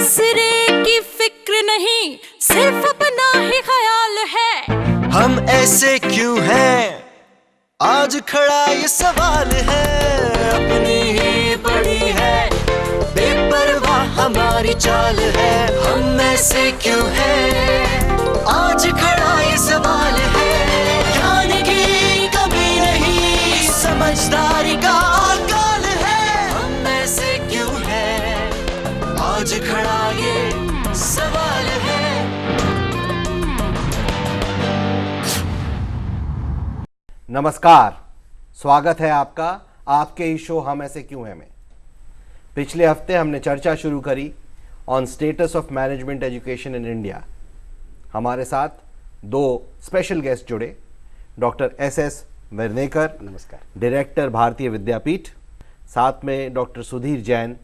दूसरे की फिक्र नहीं, सिर्फ अपना ही ख्याल है। हम ऐसे क्यों हैं, आज खड़ा ये सवाल है। अपनी ही पड़ी है, बेपरवाह हमारी चाल है। हम ऐसे क्यों हैं, आज खड़ा ये सवाल है। ज्ञान की कमी नहीं, समझदारी का अकाल है। हम ऐसे क्यों हैं, आज खड़ा ये सवाल है। नमस्कार, स्वागत है आपका आपके ही शो हम ऐसे क्यों हैं में। पिछले हफ्ते हमने चर्चा शुरू करी on status of management education in India. हमारे साथ दो स्पेशल गेस्ट जुड़े, डॉक्टर एस वर्नेकर, नमस्कार, डायरेक्टर भारतीय विद्यापीठ, साथ में doctor Sudhir Jain,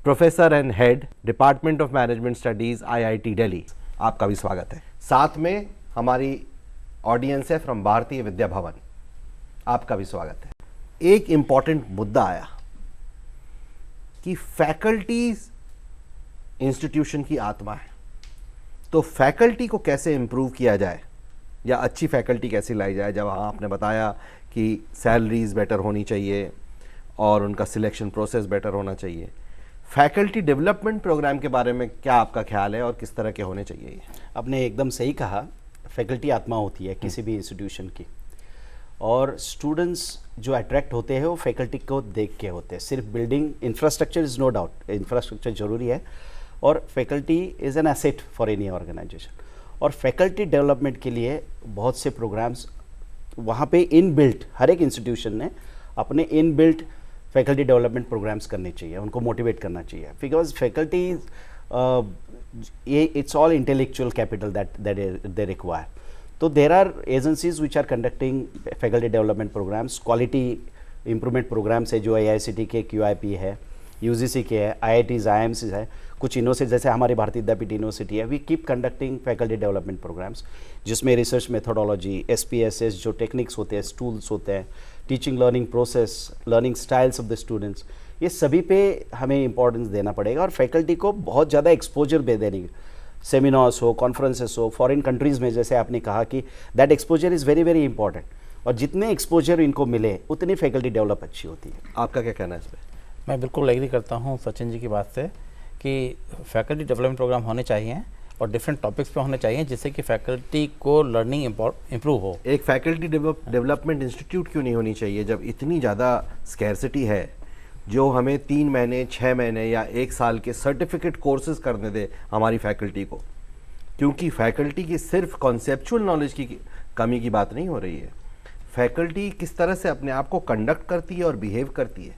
professor and head department of management studies IIT Delhi. आपका भी स्वागत है। साथ में हमारी ऑडियंस है फ्रॉम भारतीय विद्या भवन, आपका भी स्वागत है। एक इम्पॉर्टेंट मुद्दा आया कि फैकल्टीज इंस्टीट्यूशन की आत्मा है, तो फैकल्टी को कैसे इम्प्रूव किया जाए या अच्छी फैकल्टी कैसे लाई जाए। जब आपने बताया कि सैलरीज बेटर होनी चाहिए और उनका सिलेक्शन प्रोसेस बेटर होना चाहिए, फैकल्टी डेवलपमेंट प्रोग्राम के बारे में क्या आपका ख्याल है और किस तरह के होने चाहिए ये? आपने एकदम सही कहा। फैकल्टी आत्मा होती है किसी भी इंस्टीट्यूशन की, और स्टूडेंट्स जो अट्रैक्ट होते हैं वो फैकल्टी को देख के होते हैं। सिर्फ building infrastructure is no doubt, infrastructure ज़रूरी है, और faculty is an asset for any organisation. और फैकल्टी डेवलपमेंट के लिए बहुत से प्रोग्राम्स वहाँ पे इन बिल्ट, हर एक इंस्टीट्यूशन ने अपने inbuilt faculty development programs करने चाहिए, उनको मोटिवेट करना चाहिए। Because faculty it's all intellectual capital that they require. तो there are agencies which are conducting faculty development programs, quality improvement programs है जो AICT के QIP है, UGC के है, IITs IIMs है, कुछ यूनिवर्सिटी जैसे हमारी भारतीय विद्यापीठ यूनिवर्सिटी है। We keep conducting faculty development programmes जिसमें रिसर्च मेथोडोलॉजी, SPSS जो टेक्निक्स होते हैं, टूल्स होते हैं, teaching learning process, learning styles of the students, ये सभी पे हमें इंपॉर्टेंस देना पड़ेगा। और फैकल्टी को बहुत ज़्यादा एक्सपोजर दे देनी, सेमिनार्स हो, कॉन्फ्रेंसेस हो, फॉरेन कंट्रीज़ में जैसे आपने कहा कि that exposure is very very important. और जितने एक्सपोजर इनको मिले उतनी फैकल्टी डेवलप अच्छी होती है। आपका क्या कहना है इस पर? मैं बिल्कुल एग्री करता हूँ सचिन जी की बात से कि फैकल्टी डेवलपमेंट प्रोग्राम होने चाहिए और डिफरेंट टॉपिक्स पे होने चाहिए जिससे कि फैकल्टी को लर्निंग इम्प्रूव हो। एक फैकल्टी डेवलपमेंट इंस्टीट्यूट क्यों नहीं होनी चाहिए जब इतनी ज़्यादा स्कैर्सिटी है, जो हमें 3 महीने 6 महीने या 1 साल के सर्टिफिकेट कोर्सेज करने दे हमारी फैकल्टी को? क्योंकि फैकल्टी की सिर्फ कॉन्सेप्चुअल नॉलेज की कमी की बात नहीं हो रही है, फैकल्टी किस तरह से अपने आप को कंडक्ट करती है और बिहेव करती है,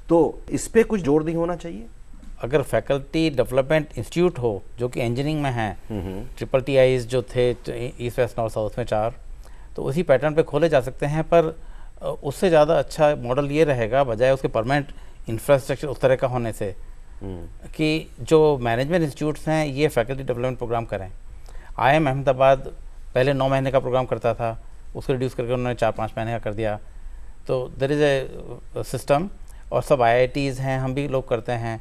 तो इस पर कुछ जोर नहीं होना चाहिए। अगर फैकल्टी डेवलपमेंट इंस्टीट्यूट हो जो कि इंजीनियरिंग में है, TTIs जो थे ईस्ट वेस्ट नॉर्थ साउथ में 4, तो उसी पैटर्न पे खोले जा सकते हैं। पर उससे ज़्यादा अच्छा मॉडल ये रहेगा, बजाय उसके परमानेंट इंफ्रास्ट्रक्चर उस तरह का होने से, कि जो मैनेजमेंट इंस्टीट्यूट्स हैं ये फैकल्टी डेवलपमेंट प्रोग्राम करें। IIM अहमदाबाद पहले 9 महीने का प्रोग्राम करता था, उसको रिड्यूस करके उन्होंने 4-5 महीने का कर दिया। तो देयर इज़ ए सिस्टम, और सब IITs हैं, हम भी लोग करते हैं,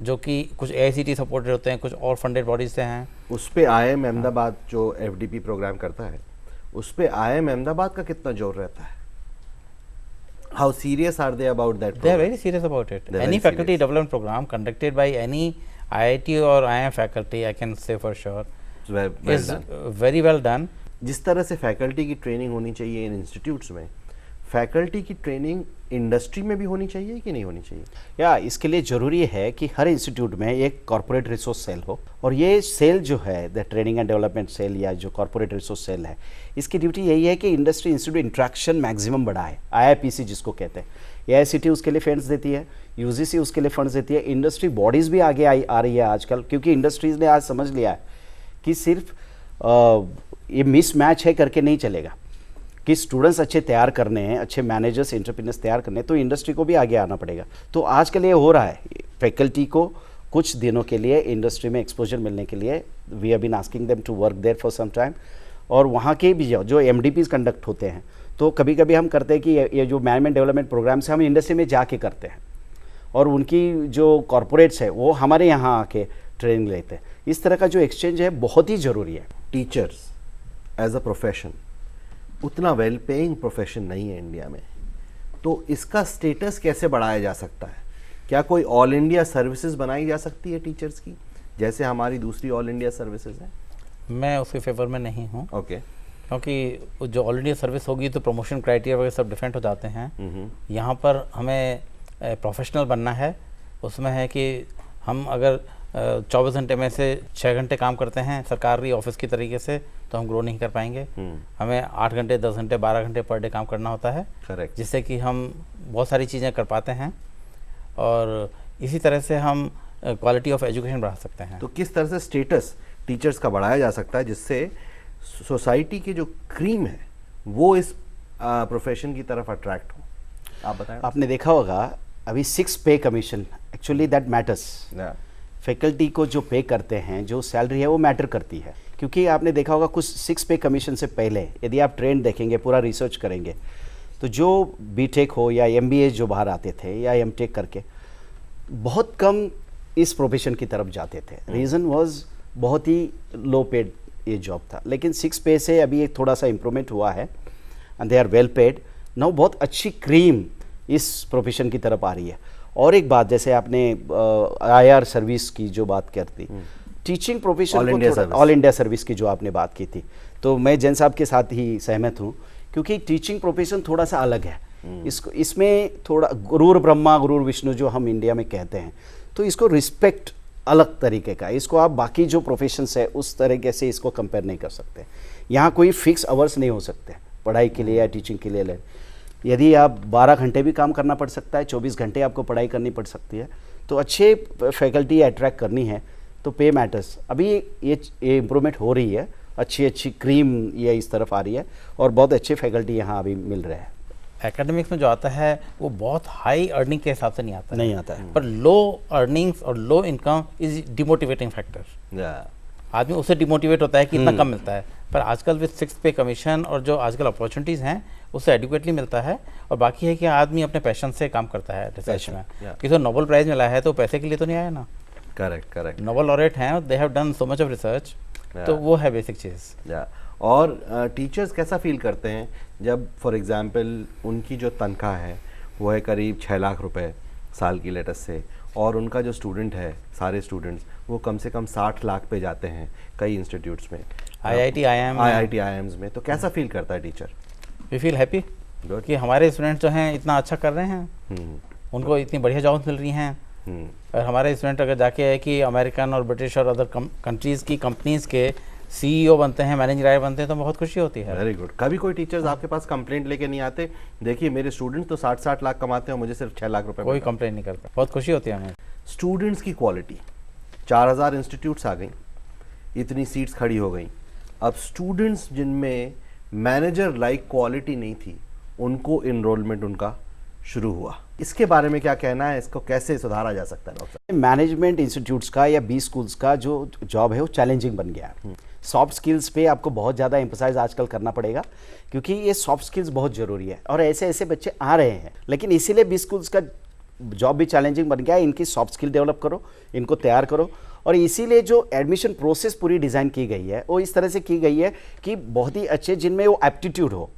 जो कि कुछ AICT सपोर्टेड होते हैं, कुछ और फंडेड बॉडीज से हैं। उस पर IIM अहमदाबाद जो FDP प्रोग्राम करता है, उस पर IIM अहमदाबाद का कितना जोर रहता है? How serious are they about that program? They are very serious about it. Any faculty development program conducted by any IIT or IIM faculty, I can say for sure, is very well done. जिस तरह से faculty की training होनी चाहिए इन institutes में, faculty की training industry में भी होनी चाहिए कि नहीं होनी चाहिए? या इसके लिए ज़रूरी है कि हर इंस्टीट्यूट में एक कॉर्पोरेट रिसोर्स सेल हो, और ये सेल जो है the training and development cell या जो कॉर्पोरेट रिसोर्स सेल है, इसकी ड्यूटी यही है कि इंडस्ट्री इंस्टीट्यूट इंट्रैक्शन मैक्सिमम बढ़ाए। IIPC जिसको कहते हैं, AICT उसके लिए फंड्स देती है, UGC उसके लिए फंड्स देती है, इंडस्ट्री बॉडीज़ भी आगे आ रही है आजकल, क्योंकि इंडस्ट्रीज़ ने आज समझ लिया है कि सिर्फ ये मिस मैच है करके नहीं चलेगा, कि स्टूडेंट्स अच्छे तैयार करने हैं, अच्छे मैनेजर्स, एंटरप्रेन्योर्स तैयार करने हैं, तो इंडस्ट्री को भी आगे आना पड़ेगा। तो आजकल ये हो रहा है, फैकल्टी को कुछ दिनों के लिए इंडस्ट्री में एक्सपोजर मिलने के लिए we have been asking them to work there for some time. और वहाँ के भी जो MDPs कंडक्ट होते हैं, तो कभी कभी हम करते हैं कि ये जो मैनेजमेंट डेवलपमेंट प्रोग्राम्स हैं हम इंडस्ट्री में जाके करते हैं, और उनकी जो कॉरपोरेट्स है वो हमारे यहाँ आके ट्रेनिंग लेते हैं। इस तरह का जो एक्सचेंज है बहुत ही ज़रूरी है। टीचर्स एज अ प्रोफेशन उतना वेल पेइंग प्रोफेशन नहीं है इंडिया में, तो इसका स्टेटस कैसे बढ़ाया जा सकता है? क्या कोई ऑल इंडिया सर्विसेज बनाई जा सकती है टीचर्स की, जैसे हमारी दूसरी ऑल इंडिया सर्विसेज हैं? मैं उसके फेवर में नहीं हूँ, ओके। क्योंकि जो ऑल इंडिया सर्विस होगी तो प्रमोशन क्राइटेरिया वगैरह सब डिफरेंट हो जाते हैं। यहाँ पर हमें प्रोफेशनल बनना है, उसमें है कि हम अगर 24 घंटे में से 6 घंटे काम करते हैं सरकारी ऑफिस की तरीके से तो हम ग्रो नहीं कर पाएंगे। हमें 8 घंटे 10 घंटे 12 घंटे पर डे काम करना होता है, करेक्ट, जिससे कि हम बहुत सारी चीज़ें कर पाते हैं और इसी तरह से हम क्वालिटी ऑफ एजुकेशन बढ़ा सकते हैं। तो किस तरह से स्टेटस टीचर्स का बढ़ाया जा सकता है जिससे सोसाइटी की जो क्रीम है वो इस प्रोफेशन की तरफ अट्रैक्ट हो? आप बताएं। आपने देखा होगा अभी 6 पे commission, actually that matters. Faculty को जो पे करते हैं, जो सैलरी है वो मैटर करती है, क्योंकि आपने देखा होगा कुछ 6 पे कमीशन से पहले यदि आप ट्रेंड देखेंगे, पूरा रिसर्च करेंगे, तो जो बीटेक हो या एमबीए जो बाहर आते थे या एमटेक करके बहुत कम इस प्रोफेशन की तरफ जाते थे। रीज़न वाज बहुत ही लो पेड ये जॉब था, लेकिन 6 पे से अभी एक थोड़ा सा इम्प्रूवमेंट हुआ है and they are well paid now. बहुत अच्छी क्रीम इस प्रोफेशन की तरफ आ रही है। और एक बात, जैसे आपने आईआर सर्विस की जो बात करती, teaching profession all India service की जो आपने बात की थी, तो मैं जैन साहब के साथ ही सहमत हूँ, क्योंकि टीचिंग प्रोफेशन थोड़ा सा अलग है। इसमें थोड़ा गुरुर ब्रह्मा गुरुर विष्णु जो हम इंडिया में कहते हैं, तो इसको रिस्पेक्ट अलग तरीके का, इसको आप बाकी जो प्रोफेशंस है उस तरीके से इसको कंपेयर नहीं कर सकते। यहाँ कोई फिक्स आवर्स नहीं हो सकते पढ़ाई के लिए या टीचिंग के लिए। यदि आप 12 घंटे भी काम करना पड़ सकता है, 24 घंटे आपको पढ़ाई करनी पड़ सकती है, तो अच्छे फैकल्टी अट्रैक्ट करनी है तो पे मैटर्स। अभी ये इम्प्रूवमेंट हो रही है, अच्छी क्रीम ये इस तरफ आ रही है और बहुत अच्छे फैकल्टी यहाँ अभी मिल रहे हैं। एकेडमिक्स में जो आता है वो बहुत हाई अर्निंग के हिसाब से नहीं आता है, पर लो अर्निंग्स और low income is demotivating factor. आदमी उससे डिमोटिवेट होता है कि इतना कम मिलता है, पर आजकल विद 6 पे कमीशन और जो आजकल अपॉर्चुनिटीज़ हैं उससे एडिक्वेटली मिलता है। और बाकी है कि आदमी अपने पैशन से काम करता है रिसर्च में। किसी को नोबेल प्राइज़ मिला है तो पैसे के लिए तो नहीं आया ना। करेक्ट। नोबेल लॉरेट हैं, they have done so much of research, तो वो है बेसिक चीज़। और टीचर्स कैसा फील करते हैं जब फॉर एग्जांपल उनकी जो तनख्वाह है वो है करीब 6 लाख रुपए साल की लेटेस्ट से, और उनका जो स्टूडेंट है, सारे स्टूडेंट्स वो कम से कम 60 लाख पे जाते हैं कई इंस्टीट्यूट्स में, IIT IIMs में, तो कैसा फील करता है टीचर? वी फील हैप्पी कि हमारे स्टूडेंट्स जो हैं इतना अच्छा कर रहे हैं, उनको इतनी बढ़िया जॉब्स मिल रही हैं। और हमारे स्टूडेंट अगर जाके है कि अमेरिकन और ब्रिटिश और अदर कंट्रीज़ की कंपनीज़ के CEO बनते हैं, मैनेजिंग डायरेक्टर बनते हैं, तो बहुत खुशी होती है। Very good. कभी कोई टीचर्स आपके पास कंप्लेंट लेके नहीं आते, देखिए मेरे स्टूडेंट्स तो 60 लाख कमाते हैं, मुझे सिर्फ 6 लाख रुपए? कोई कंप्लेंट नहीं करता, बहुत खुशी होती है हमें। स्टूडेंट्स की क्वालिटी, 4000 इंस्टीट्यूट्स आ गई, इतनी सीट्स खड़ी हो गई, अब स्टूडेंट्स जिनमें मैनेजर लाइक क्वालिटी नहीं थी उनको इनरोलमेंट उनका शुरू हुआ, इसके बारे में क्या कहना है? इसको कैसे सुधारा जा सकता है डॉक्टर? मैनेजमेंट इंस्टीट्यूट्स का या बी स्कूल्स का जो जॉब है वो चैलेंजिंग बन गया है। सॉफ्ट स्किल्स पे आपको बहुत ज़्यादा एम्फसाइज आजकल करना पड़ेगा, क्योंकि ये सॉफ्ट स्किल्स बहुत ज़रूरी है और ऐसे बच्चे आ रहे हैं। लेकिन इसीलिए बी स्कूल्स का जॉब भी चैलेंजिंग बन गया है। इनकी सॉफ्ट स्किल डेवलप करो, इनको तैयार करो, और इसीलिए जो एडमिशन प्रोसेस पूरी डिज़ाइन की गई है वो इस तरह से की गई है कि बहुत ही अच्छे जिनमें वो एप्टीट्यूड हो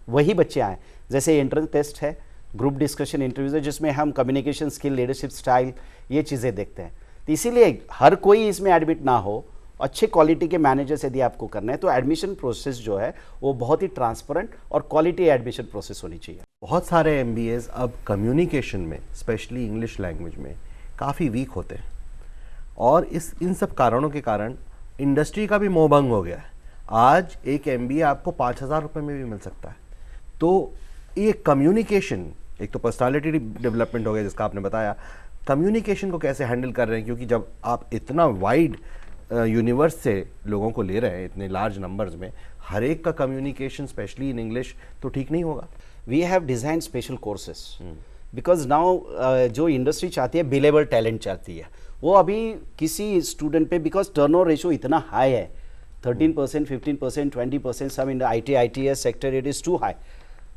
वही बच्चे आएँ। जैसे एंट्रेंस टेस्ट है, ग्रुप डिस्कशन इंटरव्यूज है, जिसमें हम कम्युनिकेशन स्किल, लीडरशिप स्टाइल, ये चीज़ें देखते हैं। तो इसीलिए हर कोई इसमें एडमिट ना हो, अच्छे क्वालिटी के मैनेजर्स यदि आपको करना है तो एडमिशन प्रोसेस जो है वो बहुत ही ट्रांसपेरेंट और क्वालिटी एडमिशन प्रोसेस होनी चाहिए। बहुत सारे MBAs अब कम्युनिकेशन में, स्पेशली इंग्लिश लैंग्वेज में काफ़ी वीक होते हैं, और इन सब कारणों के कारण इंडस्ट्री का भी मोहभंग हो गया है। आज एक MBA आपको 5000 रुपये में भी मिल सकता है। तो ये कम्युनिकेशन, एक तो पर्सनालिटी डेवलपमेंट हो गया जिसका आपने बताया, कम्युनिकेशन को कैसे हैंडल कर रहे हैं? क्योंकि जब आप इतना वाइड यूनिवर्स से लोगों को ले रहे हैं, इतने लार्ज नंबर्स में, हर एक का कम्युनिकेशन स्पेशली इन इंग्लिश तो ठीक नहीं होगा। We have design special courses because now जो इंडस्ट्री चाहती है बिलेबल टैलेंट चाहती है, वो अभी किसी स्टूडेंट पे, बिकॉज टर्नओवर रेशो इतना हाई है, 13%, 15%, 20%, some in IT, ITS sector it is too high.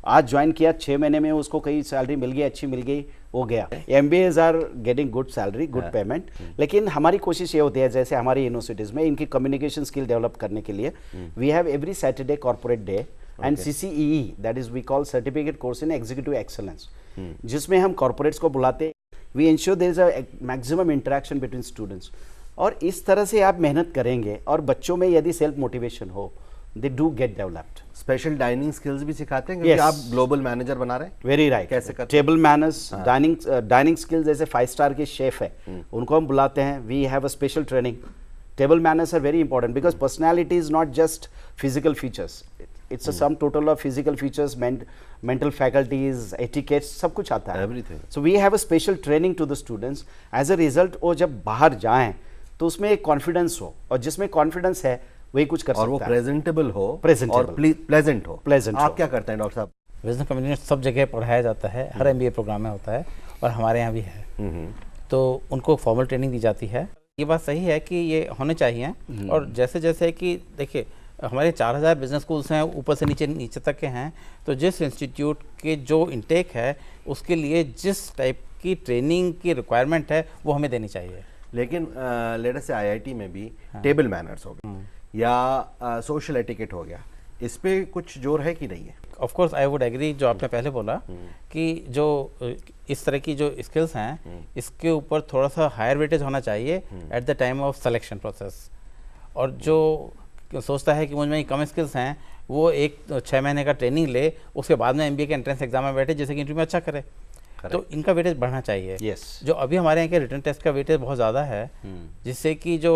आज ज्वाइन किया 6 महीने में उसको कहीं सैलरी मिल गई, अच्छी मिल गई, हो गया। MBAs are getting good salary, good payment. लेकिन हमारी कोशिश ये होती है, जैसे हमारी यूनिवर्सिटीज़ में इनकी कम्युनिकेशन स्किल डेवलप करने के लिए we have every Saturday corporate day and CCEE, that is we call certificate course in executive excellence, जिसमें हम कॉर्पोरेट्स को बुलाते, we ensure there is a maximum interaction between students. और इस तरह से आप मेहनत करेंगे और बच्चों में यदि सेल्फ मोटिवेशन हो, they do get developed. Special dining skills भी सिखाते हैं, क्योंकि Yes. आप ग्लोबल मैनेजर बना रहे हैं। Very right. कैसे करते टेबल मैनर्स, डाइनिंग स्किल्स, जैसे 5 स्टार के शेफ है उनको हम बुलाते हैं, we have a special training. Table manners are very important because personality is not just physical features, it's a sum total of physical features, mental faculties, etiquettes, सब कुछ आता है। Everything. So we have a special training to the students. As a result वो जब बाहर जाएं तो उसमें एक कॉन्फिडेंस हो, और जिसमें कॉन्फिडेंस है वही कुछ कर सकता और है। वो प्रेजेंटेबल हो, Presentable. और प्लेजेंट हो। Pleasant आप हो। क्या करते हैं डॉक्टर साहब? बिजनेस कम्युनिकेशन सब जगह पढ़ाया जाता है, हर MBA प्रोग्राम में होता है और हमारे यहाँ भी है। तो उनको फॉर्मल ट्रेनिंग दी जाती है। ये बात सही है कि ये होने चाहिए। और जैसे जैसे कि देखिए हमारे 4000 बिजनेस स्कूल्स हैं, ऊपर से नीचे तक के हैं, तो जिस इंस्टीट्यूट के जो इनटेक है उसके लिए जिस टाइप की ट्रेनिंग की रिक्वायरमेंट है वो हमें देनी चाहिए। लेकिन लेट अस से IIT में भी टेबल मैनर्स हो गए या सोशल एटिकेट हो गया, इस पे कुछ जोर है कि नहीं है? Of course I would agree, जो आपने पहले बोला कि जो इस तरह की जो स्किल्स हैं इसके ऊपर थोड़ा सा हायर वेटेज होना चाहिए at the time of selection process. और जो सोचता है कि मुझ में कम स्किल्स हैं वो 6 महीने का ट्रेनिंग ले, उसके बाद में MBA के एंट्रेंस एग्जाम में बैठे, जैसे कि इंटरव्यू में अच्छा करे, तो इनका वेटेज बढ़ना चाहिए। Yes. जो अभी हमारे यहाँ के रिटर्न टेस्ट का वेटेज बहुत ज़्यादा है, जिससे कि जो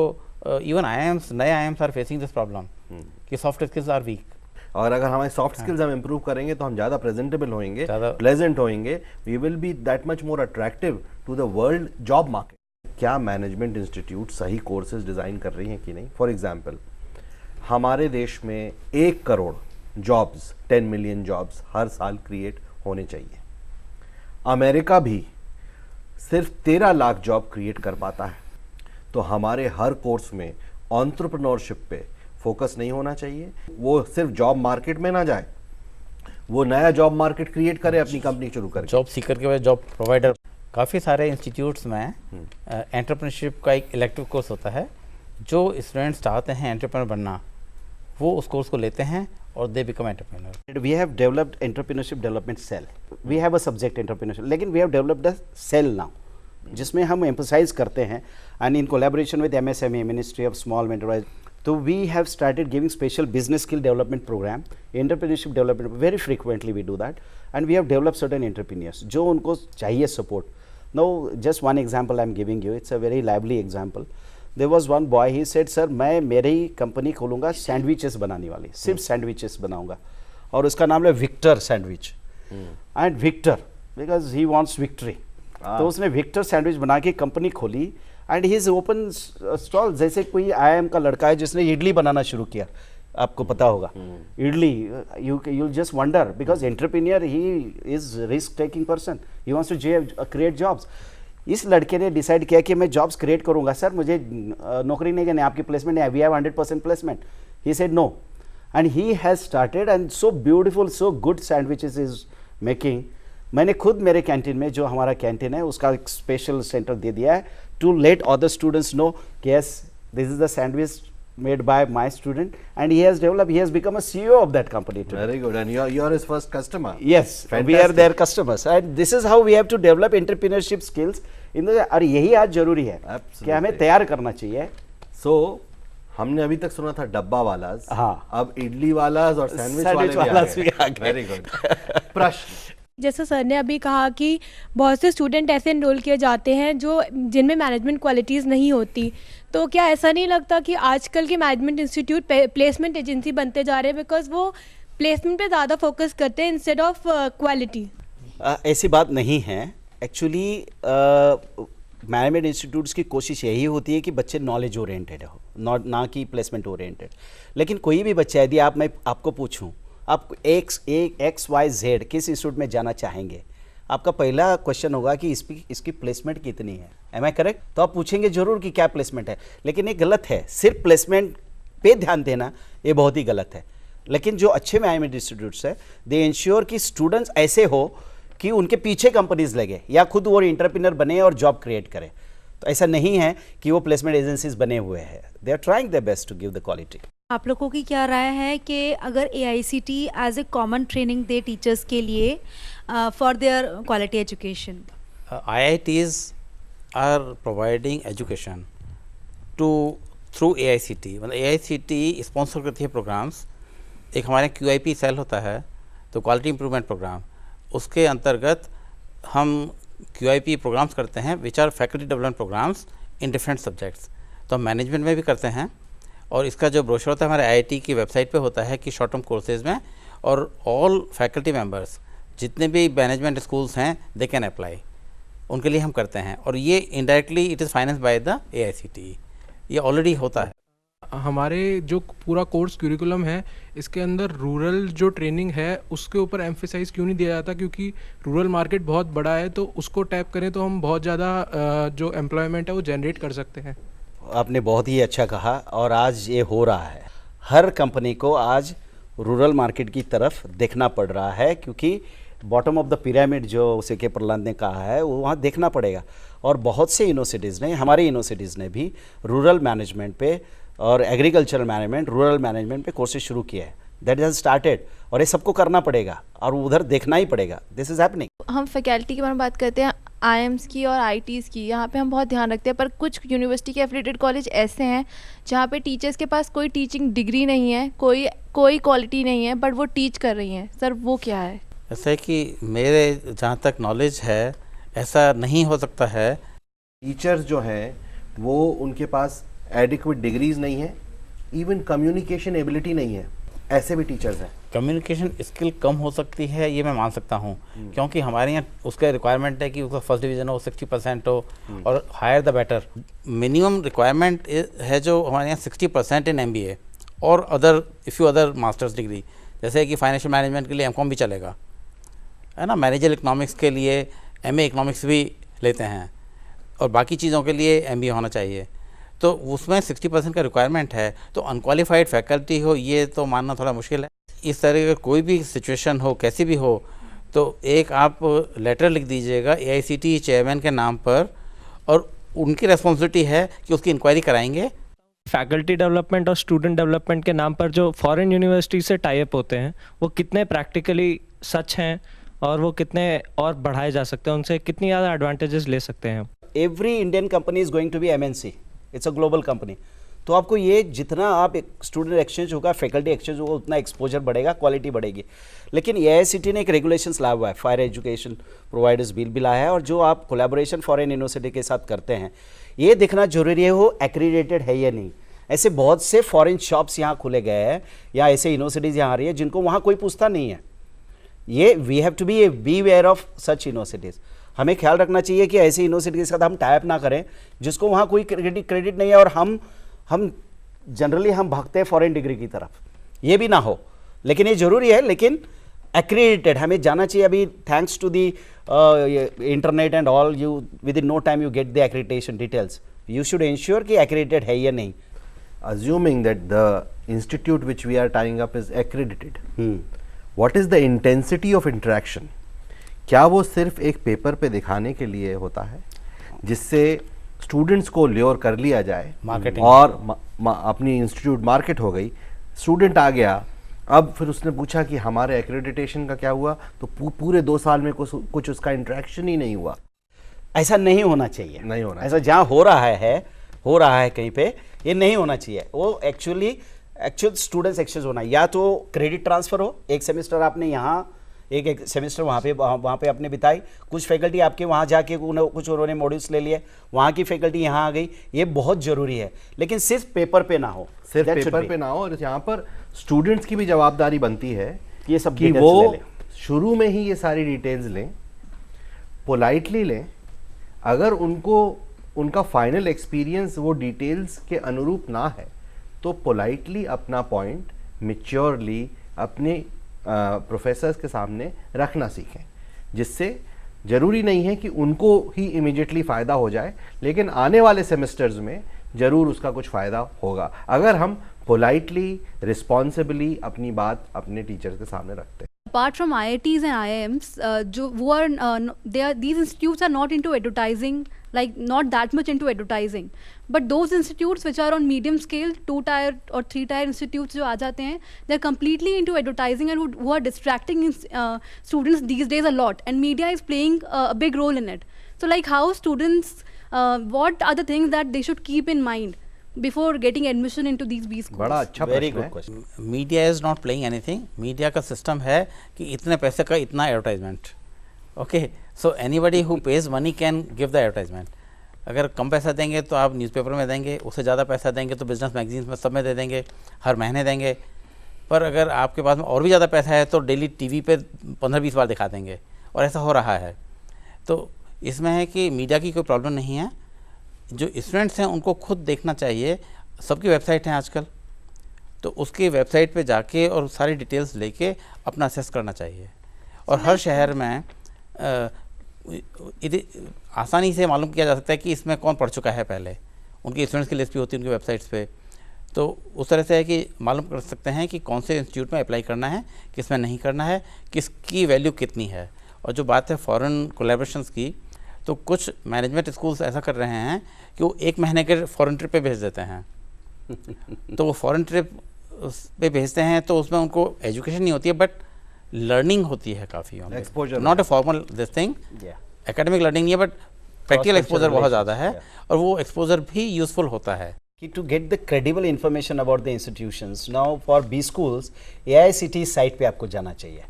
इवन IIMs, नए IIMs are facing this problem कि सॉफ्ट स्किल्स आर वीक। और अगर हमारे सॉफ्ट स्किल्स हम इंप्रूव करेंगे तो हम ज़्यादा प्रेजेंटेबल होंगे, ज़्यादा- प्लेजेंट होंगे, we will be that much more attractive to the world job market. क्या मैनेजमेंट इंस्टीट्यूट सही कोर्सेज डिज़ाइन कर रही हैं कि नहीं? फॉर एग्जाम्पल, हमारे देश में 1 करोड़ जॉब्स, 10 मिलियन जॉब्स हर साल क्रिएट होने चाहिए। अमेरिका भी सिर्फ 13 लाख जॉब क्रिएट कर पाता है। तो हमारे हर कोर्स में एंटरप्रेन्योरशिप पे फोकस नहीं होना चाहिए? वो सिर्फ जॉब मार्केट में ना जाए, वो नया जॉब मार्केट क्रिएट करे, अपनी कंपनी शुरू करे। जॉब सीकर के बाद जॉब प्रोवाइडर, काफ़ी सारे इंस्टीट्यूट्स में एंटरप्रेन्योरशिप का एक इलेक्टिव कोर्स होता है। जो स्टूडेंट्स चाहते हैं एंटरप्रेन्योर बनना, वो उस कोर्स को लेते हैं और they become entrepreneur. We have developed entrepreneurship development cell. We have a subject entrepreneurship, लेकिन we have developed a cell now, जिसमें हम emphasize करते हैं, and in collaboration with MSME, Ministry of Small Enterprise, तो we have started giving special business skill development program, entrepreneurship development, very frequently we do that, and we have developed certain entrepreneurs जो उनको चाहिए support. Now just one example I am giving you, it's a very lively example. There was one boy, he said, sir मैं मेरी company खोलूँगा sandwiches बनाने वाली, सिर्फ sandwiches बनाऊँगा, और उसका नाम है Victor Sandwich. And Victor because he wants victory, तो उसने विक्टर सैंडविच बना के कंपनी खोली and he is open stall. जैसे कोई IIM का लड़का है जिसने इडली बनाना शुरू किया, आपको पता होगा idli, you just wonder because entrepreneur he is risk taking person, he wants to create jobs. इस लड़के ने डिसाइड किया कि मैं जॉब्स क्रिएट करूंगा, सर मुझे नौकरी नहीं करनी, आपकी प्लेसमेंट नहीं है, we have 100% placement. He said no, and he has started and so beautiful, so good sandwiches is making. मैंने खुद मेरे कैंटीन में, जो हमारा कैंटीन है उसका एक स्पेशल सेंटर दे दिया है to let other students know कि yes this is the sandwich made by my student, and he has developed, he has become a CEO of that company today. Very good, and you are his first customer. Yes, Fantastic. we are their customers, and this is how we have to develop entrepreneurship skills in the, और यही आज जरूरी है कि हमें तैयार करना चाहिए। So हमने अभी तक सुना था डब्बा वालाज, हाँ। अब इडली वालाज और सैंडविच वालाज भी आ गए। Very good. प्रश्न, जैसे सर ने अभी कहा कि बहुत से स्टूडेंट ऐसे एनरोल किए जाते हैं जो जिनमें मैनेजमेंट क्वालिटीज़ नहीं होती, तो क्या ऐसा नहीं लगता कि आजकल के मैनेजमेंट इंस्टीट्यूट प्लेसमेंट एजेंसी बनते जा रहे हैं बिकॉज वो प्लेसमेंट पे ज़्यादा फोकस करते हैं इंस्टेड ऑफ क्वालिटी? ऐसी बात नहीं है। एक्चुअली मैनेजमेंट इंस्टीट्यूट्स की कोशिश यही होती है कि बच्चे नॉलेज ओरिएंटेड हो, ना कि प्लेसमेंट ओरिएंटेड। लेकिन कोई भी बच्चा, यदि मैं आपको पूछूं आप XYZ किस इंस्टीट्यूट में जाना चाहेंगे, आपका पहला क्वेश्चन होगा कि इसकी प्लेसमेंट कितनी है। Am I correct? तो आप पूछेंगे जरूर कि क्या प्लेसमेंट है, लेकिन ये गलत है। सिर्फ प्लेसमेंट पे ध्यान देना ये बहुत ही गलत है। लेकिन जो अच्छे मैनेजमेंट इंस्टीट्यूट्स है दे इंश्योर कि स्टूडेंट्स ऐसे हो कि उनके पीछे कंपनीज लगे या खुद वो एंटरप्रेन्योर बने और जॉब क्रिएट करे। तो ऐसा नहीं है कि वो प्लेसमेंट एजेंसीज बने हुए हैं, they are trying their best to give the quality. आप लोगों की क्या राय है कि अगर AICT as a common training दे टीचर्स के लिए for their quality education? IITs are providing education through AICT। मतलब AICT स्पॉन्सर करती है प्रोग्राम्स। एक हमारे QIP सेल होता है, तो क्वालिटी इंप्रूवमेंट प्रोग्राम, उसके अंतर्गत हम QIP प्रोग्राम्स करते हैं which are faculty development programs in different subjects. तो हम मैनेजमेंट में भी करते हैं, और इसका जो ब्रोशर होता है हमारे IIT की वेबसाइट पे होता है कि शॉर्ट टर्म कोर्सेज में, और ऑल फैकल्टी मेंबर्स जितने भी मैनेजमेंट स्कूल्स हैं दे कैन अप्लाई, उनके लिए हम करते हैं। और ये indirectly it is finance by the AICT, ये ऑलरेडी होता है। हमारे जो पूरा कोर्स क्यूरिकुलम है इसके अंदर रूरल जो ट्रेनिंग है उसके ऊपर एम्फेसाइज क्यों नहीं दिया जाता? क्योंकि रूरल मार्केट बहुत बड़ा है, तो उसको टैप करें तो हम बहुत ज़्यादा जो एम्प्लॉयमेंट है वो जनरेट कर सकते हैं। आपने बहुत ही अच्छा कहा, और आज ये हो रहा है। हर कंपनी को आज रूरल मार्केट की तरफ देखना पड़ रहा है, क्योंकि बॉटम ऑफ द पिरामिड जो CK प्रहलाद ने कहा है वो वहाँ देखना पड़ेगा। और बहुत से यूनिवर्सिटीज़ ने, हमारी यूनिवर्सिटीज़ ने भी रूरल मैनेजमेंट पे और एग्रीकल्चरल मैनेजमेंट, रूरल मैनेजमेंट पे कोर्सेज शुरू किया है। दैट हैज़ स्टार्टेड, और ये सबको करना पड़ेगा और उधर देखना ही पड़ेगा। This is happening. हम फैकल्टी के बारे में बात करते हैं, IIMs की और IITs की, यहाँ पे हम बहुत ध्यान रखते हैं, पर कुछ यूनिवर्सिटी के एफिलिएटेड कॉलेज ऐसे हैं जहाँ पे टीचर्स के पास कोई टीचिंग डिग्री नहीं है, कोई क्वालिटी नहीं है, बट वो टीच कर रही हैं। सर वो क्या है? ऐसा है कि मेरे जहाँ तक नॉलेज है ऐसा नहीं हो सकता है। टीचर्स जो हैं वो उनके पास एडिक्वेट डिग्रीज नहीं है, इवन कम्युनिकेशन एबिलिटी नहीं है, ऐसे भी टीचर्स हैं। कम्युनिकेशन स्किल कम हो सकती है, ये मैं मान सकता हूँ, क्योंकि हमारे यहाँ उसका रिक्वायरमेंट है कि उसका फर्स्ट डिवीज़न हो, 60% हो, और higher the better. Minimum requirement है जो हमारे यहाँ 60% इन MBA और other if you other masters degree, जैसे कि फाइनेंशियल मैनेजमेंट के लिए MCOM भी चलेगा, है ना, मैनेजर इकोनॉमिक्स के लिए MA इकोनॉमिक्स भी लेते हैं, और बाकी चीज़ों के लिए MBA होना चाहिए। तो उसमें 60% का रिक्वायरमेंट है, तो अनक्वालिफाइड फैकल्टी हो ये तो मानना थोड़ा मुश्किल है। इस तरह का कोई भी सिचुएशन हो, कैसी भी हो, तो एक आप लेटर लिख दीजिएगा AICT चेयरमैन के नाम पर, और उनकी रिस्पॉन्सिबिलिटी है कि उसकी इंक्वायरी कराएंगे। फैकल्टी डेवलपमेंट और स्टूडेंट डेवलपमेंट के नाम पर जो फॉरेन यूनिवर्सिटी से टाई अप होते हैं वो कितने प्रैक्टिकली सच हैं, और वो कितने और बढ़ाए जा सकते हैं, उनसे कितनी ज़्यादा एडवांटेजेस ले सकते हैं? Every Indian company is going to be MNC, it's a global company. तो आपको ये जितना आप स्टूडेंट एक्सचेंज होगा, फैकल्टी एक्सचेंज होगा, उतना एक्सपोजर बढ़ेगा, क्वालिटी बढ़ेगी। लेकिन AICT ने एक रेगुलेशंस लाया हुआ है, फायर एजुकेशन प्रोवाइडर्स बिल भी लाया है, और जो आप कोलैबोरेशन फॉरेन यूनिवर्सिटी के साथ करते हैं ये देखना जरूरी है वो एक्रीडेटेड है या नहीं। ऐसे बहुत से फॉरेन शॉप्स यहाँ खुले गए हैं, या ऐसे यूनिवर्सिटीज़ यहाँ आ रही है जिनको वहाँ कोई पूछता नहीं है। ये we have to be aware of such universities. हमें ख्याल रखना चाहिए कि ऐसी यूनिवर्सिटी के साथ हम टाइप ना करें जिसको वहाँ कोई क्रेडिट नहीं है, और हम जनरली हम भागते हैं फॉरेन डिग्री की तरफ, ये भी ना हो। लेकिन ये जरूरी है, लेकिन एक्रीडिटेड हमें जाना चाहिए। अभी thanks to the internet and all, you within no time you get the accreditation details. You should ensure कि एक्रीडिटेड है या नहीं। Assuming that the institute which we are tying up is accredited, what is the intensity of interaction? क्या वो सिर्फ एक paper पे दिखाने के लिए होता है जिससे स्टूडेंट्स को ल्योर कर लिया जाए, मार्केटिंग, और अपनी इंस्टीट्यूट मार्केट हो गई, स्टूडेंट आ गया, अब फिर उसने पूछा कि हमारे एक्रेडिटेशन का क्या हुआ, तो पूरे 2 साल में कुछ उसका इंटरेक्शन ही नहीं हुआ। ऐसा नहीं होना चाहिए, नहीं होना। ऐसा जहाँ हो रहा है कहीं पे, ये नहीं होना चाहिए। वो एक्चुअल स्टूडेंट्स एक्सचेंज होना, या तो क्रेडिट ट्रांसफर हो, एक सेमेस्टर आपने यहाँ, एक सेमेस्टर वहाँ पे आपने बिताई, कुछ फैकल्टी आपके वहाँ जाके कुछ उन्होंने मॉड्यूल्स ले लिए, वहाँ की फैकल्टी यहाँ आ गई, ये बहुत ज़रूरी है। लेकिन सिर्फ पेपर पे ना हो, और यहाँ पर स्टूडेंट्स की भी जवाबदारी बनती है ये सब कि वो शुरू में ही ये सारी डिटेल्स लें, पोलाइटली लें। अगर उनका फाइनल एक्सपीरियंस वो डिटेल्स के अनुरूप ना है तो पोलाइटली अपना पॉइंट मैच्योरली अपने प्रोफेसर्स के सामने रखना सीखें, जिससे ज़रूरी नहीं है कि उनको ही इमीडिएटली फ़ायदा हो जाए, लेकिन आने वाले सेमेस्टर्स में ज़रूर उसका कुछ फ़ायदा होगा। अगर हम पोलाइटली, रिस्पॉन्सिबली अपनी बात अपने टीचर के सामने रखते हैं। Apart from IITs and IIMs, these institutes are not into advertising, like not that much into advertising. But those institutes which are on medium scale, 2-tier or 3-tier institutes जो आ जाते हैं, they're completely into advertising and who are distracting students these days a lot. And media is playing a big role in it. So like how students, what are the things that they should keep in mind before getting admission into these B schools? बड़ा अच्छा very प्रश्न good है। Question. Media is not playing anything. Media का system है कि इतने पैसे का इतना advertisement. Okay, so anybody who page money can give the advertisement. अगर कम पैसा देंगे तो आप न्यूज़पेपर में देंगे, उससे ज़्यादा पैसा देंगे तो बिजनेस मैगजीन्स में सब में दे देंगे, हर महीने देंगे। पर अगर आपके पास में और भी ज़्यादा पैसा है तो डेली टीवी पे 15-20 बार दिखा देंगे, और ऐसा हो रहा है। तो इसमें है कि मीडिया की कोई प्रॉब्लम नहीं है, जो स्टूडेंट्स हैं उनको खुद देखना चाहिए। सबकी वेबसाइट हैं आजकल, तो उसकी वेबसाइट पे जाके और सारी डिटेल्स लेके अपना असेस करना चाहिए। और हर शहर में आसानी से मालूम किया जा सकता है कि इसमें कौन पढ़ चुका है पहले। उनकी स्टूडेंट्स की लिस्ट भी होती है उनकी वेबसाइट्स पे, तो उस तरह से है कि मालूम कर सकते हैं कि कौन से इंस्टीट्यूट में अप्लाई करना है, किस में नहीं करना है, किसकी वैल्यू कितनी है। और जो बात है फॉरेन कोलैबोरेशंस की, तो कुछ मैनेजमेंट स्कूल्स ऐसा कर रहे हैं कि वो 1 महीने के फॉरेन ट्रिप पे भेज देते हैं। तो वो फॉरेन ट्रिप पे भेजते हैं तो उसमें उनको एजुकेशन नहीं होती है, बट लर्निंग होती है काफ़ी। Exposure not a formal this thing, academic learning नहीं है, बट प्रैक्टिकल एक्सपोजर बहुत ज़्यादा है, और वो एक्सपोजर भी यूज़फुल होता है। To get the credible information about the institutions, now for B schools, AICTE site पे आपको जाना चाहिए।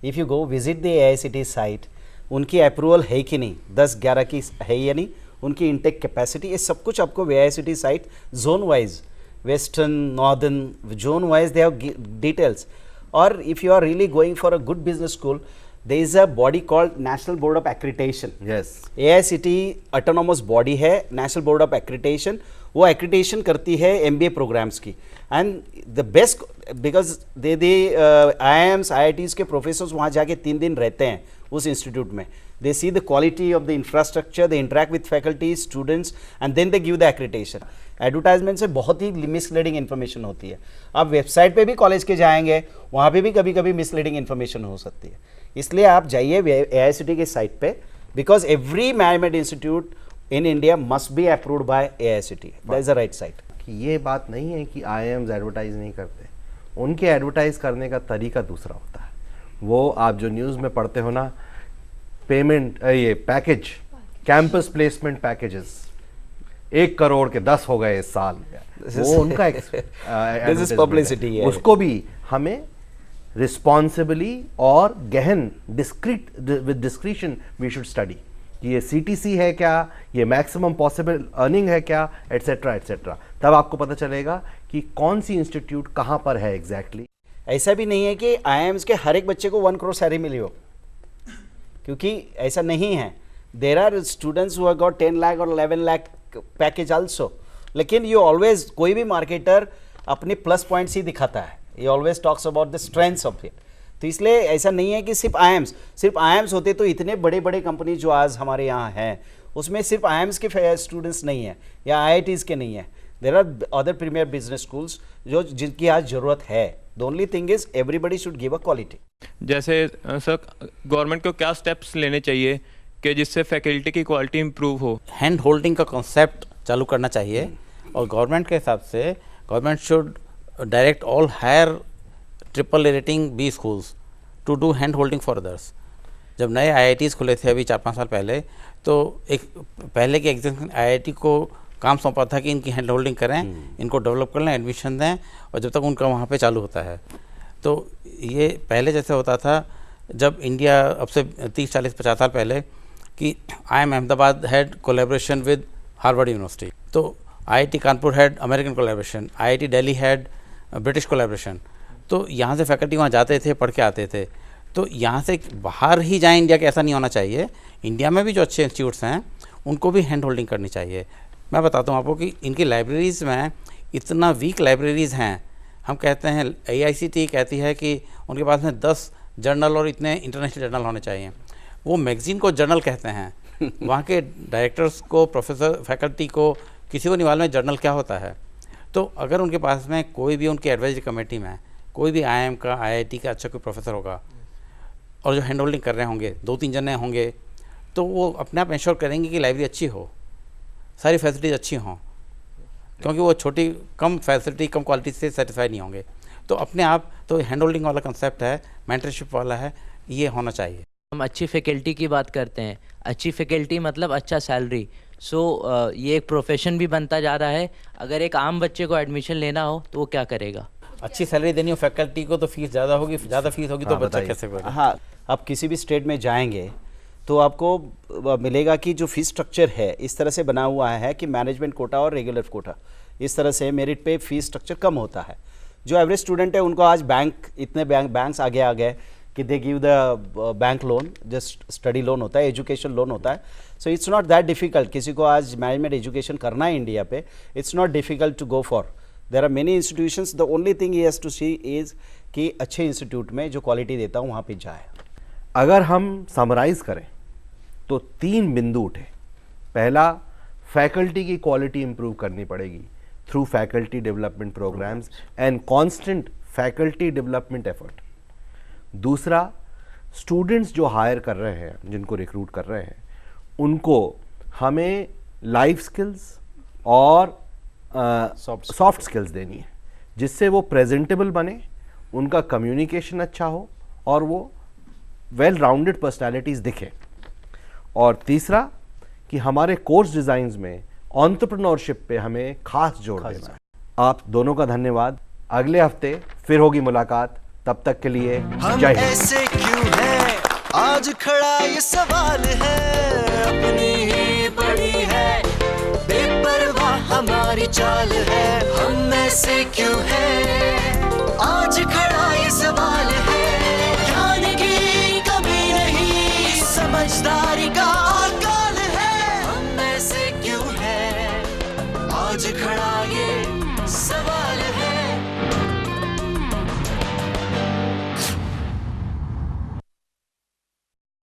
If you go visit the AICTE site, उनकी अप्रूवल है कि नहीं, 10-11 की है या नहीं, उनकी इंटेक कैपेसिटी, ये सब कुछ आपको AICTE site zone wise, western, northern, zone wise they have details. और if you are really going for a good business school, there is a body called National Board of Accreditation. Yes. AICTE autonomous body है, National Board of Accreditation, वो accreditation करती है MBA programs की। And the best, because they IIMs, IITs के professors वहाँ जाके 3 दिन रहते हैं उस institute में। They see the quality of the infrastructure, they interact with faculty, students, and then they give the accreditation. Advertisement से बहुत ही मिसलीडिंग इन्फॉर्मेशन होती है। आप वेबसाइट पे भी कॉलेज के जाएंगे, वहाँ पे भी कभी कभी मिसलीडिंग इन्फॉर्मेशन हो सकती है। इसलिए आप जाइए AICTE के साइट पे, because every management institute in India must be approved by AICTE, that is the right site. कि ये बात नहीं है कि IIMs एडवर्टाइज नहीं करते, उनके एडवर्टाइज करने का तरीका दूसरा होता है। वो आप जो न्यूज़ में पढ़ते हो ना, पेमेंट, ये package, campus placement packages 1 crore के 10 हो गए इस साल, वो उनका publicity है। उसको भी हमें रिस्पॉन्सिबली और गहन with discretion we should study कि ये CTC है क्या, ये मैक्सिमम पॉसिबल अर्निंग है क्या, एटसेट्रा एटसेट्रा। तब आपको पता चलेगा कि कौन सी इंस्टीट्यूट कहाँ पर है एग्जैक्टली। ऐसा भी नहीं है कि IIMs के हर एक बच्चे को 1 करोड़ सैलरी मिली हो, क्योंकि ऐसा नहीं है। There are students who have got 10 lakh और 11 लाख पैकेज आल्सो। लेकिन यू ऑलवेज, कोई भी मार्केटर अपने प्लस पॉइंट्स ही दिखाता है, ये always talks about the strengths of it. तो इसलिए ऐसा नहीं है कि सिर्फ IIMs होते तो इतने बड़े बड़े कंपनी जो आज हमारे यहाँ हैं, उसमें सिर्फ IIMs के स्टूडेंट्स नहीं है या IITs के नहीं है। There are other premier business schools जो जिनकी आज ज़रूरत है। The only thing is everybody should give a quality. जैसे सर, गवर्नमेंट को क्या स्टेप्स लेने चाहिए कि जिससे फैकल्टी की क्वालिटी इंप्रूव हो? हैंड होल्डिंग का कॉन्सेप्ट चालू करना चाहिए, और गवर्नमेंट के हिसाब से government should direct all higher AAA rating B schools to do hand holding for others. जब नए IITs खुले थे अभी 4-5 साल पहले, तो एक पहले के एग्जाम IIT को काम सौंपा था कि इनकी हैंड होल्डिंग करें, इनको डेवलप कर लें, एडमिशन दें, और जब तक उनका वहाँ पे चालू होता है। तो ये पहले जैसे होता था जब इंडिया, अब से 30-40-50 साल पहले, कि IIM Ahmedabad had collaboration with Harvard university, तो IIT Kanpur had American collaboration, IIT Delhi had British collaboration. तो यहाँ से फैकल्टी वहाँ जाते थे, पढ़ के आते थे। तो यहाँ से बाहर ही जाएँ इंडिया के, ऐसा नहीं होना चाहिए। इंडिया में भी जो अच्छे इंस्टीट्यूट्स हैं उनको भी हैंड होल्डिंग करनी चाहिए। मैं बताता हूँ आपको कि इनकी लाइब्रेरीज़ में इतना वीक लाइब्रेरीज़ हैं। हम कहते हैं, AICTE कहती है कि उनके पास में 10 जर्नल और इतने इंटरनेशनल जर्नल होने चाहिए। वो मैगज़ीन को जर्नल कहते हैं। वहाँ के डायरेक्टर्स को, प्रोफेसर, फैकल्टी को, किसी को नहीं मालूम है जर्नल क्या होता है। तो अगर उनके पास में कोई भी उनकी एडवाइजरी कमेटी में कोई भी IIM का IIT का अच्छा कोई प्रोफेसर होगा और जो हैंड होल्डिंग कर रहे होंगे 2-3 जने होंगे, तो वो अपने आप इंश्योर करेंगे कि लाइब्रेरी अच्छी हो, सारी फैसिलिटीज़ अच्छी हों, क्योंकि वो छोटी कम फैसिलिटी कम क्वालिटी से सेटिस्फाई नहीं होंगे। तो अपने आप तो हैंड होल्डिंग वाला कंसेप्ट है, मेंटरशिप वाला है, ये होना चाहिए। हम अच्छी फैकल्टी की बात करते हैं, अच्छी फैकल्टी मतलब अच्छा सैलरी। ये एक प्रोफेशन भी बनता जा रहा है। अगर एक आम बच्चे को एडमिशन लेना हो तो वो क्या करेगा? अच्छी सैलरी देनी हो फैकल्टी को तो फीस ज़्यादा होगी, ज़्यादा फीस होगी तो बच्चा कैसे करेगा? हाँ, आप किसी भी स्टेट में जाएंगे तो आपको मिलेगा कि जो फीस स्ट्रक्चर है इस तरह से बना हुआ है कि मैनेजमेंट कोटा और रेगुलर कोटा, इस तरह से मेरिट पे फीस स्ट्रक्चर कम होता है। जो एवरेज स्टूडेंट है उनको आज इतने बैंक्स आगे आ गए कि they give the bank loan, just study loan होता है, एजुकेशन लोन होता है। So it's not that difficult, किसी को आज मैनेजमेंट एजुकेशन करना है इंडिया पे, it's not difficult to go for. There are many institutions, the only thing he has to see is कि अच्छे इंस्टीट्यूट में जो क्वालिटी देता हूँ वहाँ पे जाए। अगर हम समराइज करें तो 3 बिंदु उठे। पहला, फैकल्टी की क्वालिटी इंप्रूव करनी पड़ेगी through faculty development programs and constant faculty development effort. दूसरा, स्टूडेंट्स जो हायर कर रहे हैं, जिनको रिक्रूट कर रहे हैं, उनको हमें लाइफ स्किल्स और सॉफ्ट स्किल्स देनी है, जिससे वो प्रेजेंटेबल बने, उनका कम्युनिकेशन अच्छा हो और वो वेल राउंडेड पर्सनालिटीज़ दिखें। और तीसरा कि हमारे कोर्स डिज़ाइंस में एंटरप्रेन्योरशिप पे हमें खास जोर देना है। आप दोनों का धन्यवाद। अगले हफ्ते फिर होगी मुलाकात, तब तक के लिए हम जय हिंद। ऐसे क्यों हैं, आज खड़ा ये सवाल है, अपनी ही पड़ी है, बेपरवाह हमारी चाल है। हम ऐसे क्यों हैं, आज खड़ा ये सवाल है, ज्ञान की कमी नहीं, समझदारी का अकाल है। हम ऐसे क्यों हैं, आज खड़ा ये सवाल